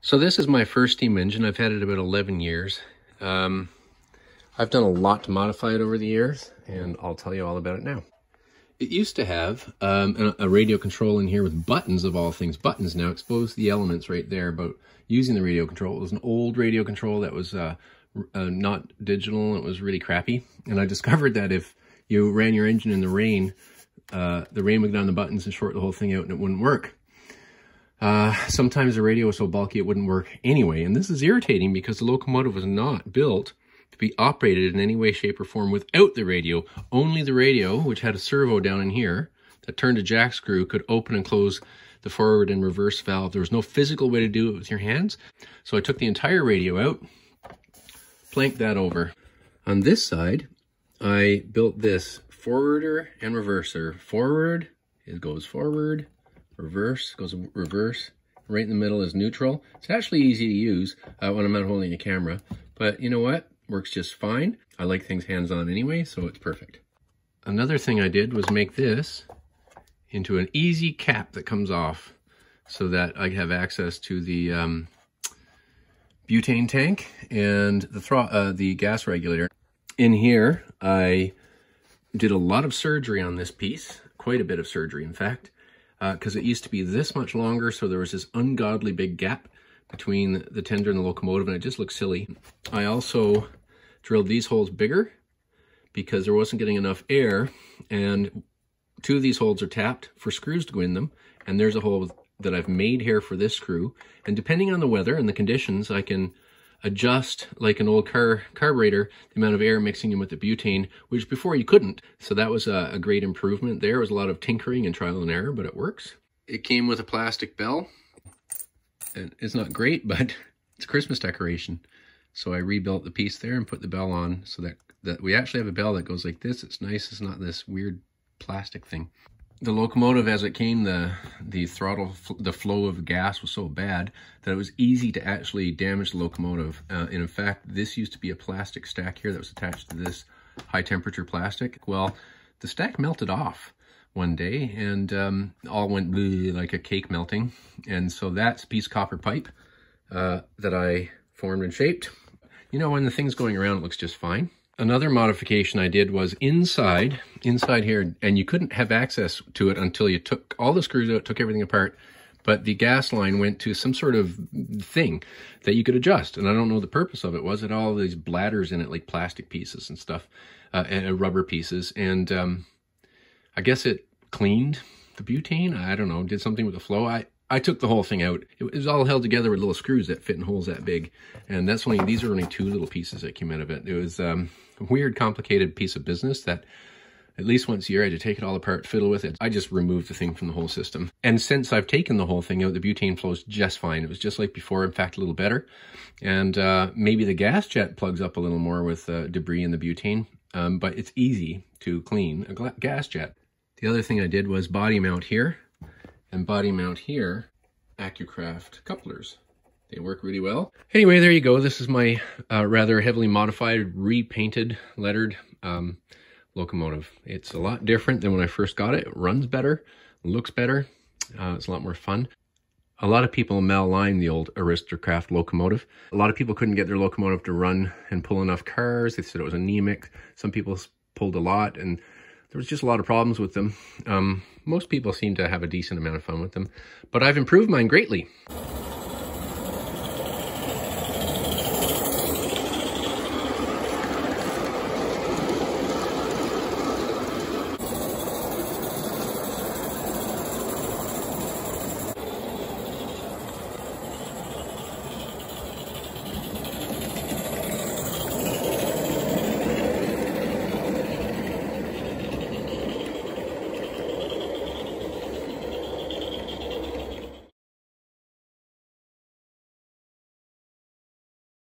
So this is my first steam engine. I've had it about 11 years. I've done a lot to modify it over the years, and I'll tell you all about it now. It used to have a radio control in here with buttons, of all things. Buttons now expose the elements right there about using the radio control. It was an old radio control that was not digital. It was really crappy. And I discovered that if you ran your engine in the rain would go down the buttons and short the whole thing out and it wouldn't work. Sometimes the radio was so bulky it wouldn't work anyway. And this is irritating because the Locomotive was not built to be operated in any way, shape, or form without the radio. Only the radio, which had a servo down in here that turned a jack screw, could open and close the forward and reverse valve. There was no physical way to do it with your hands. So I took the entire radio out, planked that over. On this side, I built this forwarder and reverser. Forward, it goes forward. Reverse goes reverse. Right in the middle is neutral. It's actually easy to use when I'm not holding a camera. But you know what? Works just fine. I like things hands-on anyway, so it's perfect. Another thing I did was make this into an easy cap that comes off so that I have access to the butane tank and the gas regulator. In here, I did a lot of surgery on this piece, quite a bit of surgery, in fact, because it used to be this much longer, so there was this ungodly big gap between the tender and the Locomotive, and it just looked silly. I also drilled these holes bigger because there wasn't getting enough air, and 2 of these holes are tapped for screws to go in them, and there's a hole that I've made here for this screw, and depending on the weather and the conditions, I can adjust, like an old carburetor, the amount of air mixing in with the butane, which before you couldn't. So that was a great improvement there. It was a lot of tinkering and trial and error, but it works. It came with a plastic bell, and it's not great, but it's a Christmas decoration. So I rebuilt the piece there and put the bell on so that we actually have a bell that goes like this. It's nice. It's not this weird plastic thing. The Locomotive, as it came, the throttle, the flow of gas was so bad that it was easy to actually damage the Locomotive. And in fact, this used to be a plastic stack here that was attached to this high temperature plastic. Well, the stack melted off one day and all went bleh, like a cake melting. And so that's a piece of copper pipe that I formed and shaped. You know, when the thing's going around, it looks just fine. Another modification I did was inside here, and you couldn't have access to it until you took all the screws out, took everything apart, but the gas line went to some sort of thing that you could adjust, and I don't know the purpose of it. Was it all these bladders in it, like plastic pieces and stuff, and rubber pieces, and I guess it cleaned the butane? I don't know, did something with the flow. I took the whole thing out. It was all held together with little screws that fit in holes that big. And these are only 2 little pieces that came out of it. It was a weird, complicated piece of business that at least once a year I had to take it all apart, fiddle with it. I just removed the thing from the whole system. And since I've taken the whole thing out, the butane flows just fine. It was just like before, in fact, a little better. And maybe the gas jet plugs up a little more with debris in the butane, but it's easy to clean a gas jet. The other thing I did was body mount here. And body mount here, Accucraft couplers. They work really well. Anyway, there you go. This is my rather heavily modified, repainted, lettered Locomotive. It's a lot different than when I first got it. It runs better, looks better. It's a lot more fun. A lot of people malign the old Aristo-Craft Locomotive. A lot of people couldn't get their Locomotive to run and pull enough cars. They said it was anemic. Some people pulled a lot, and there was just a lot of problems with them. Most people seem to have a decent amount of fun with them, but I've improved mine greatly.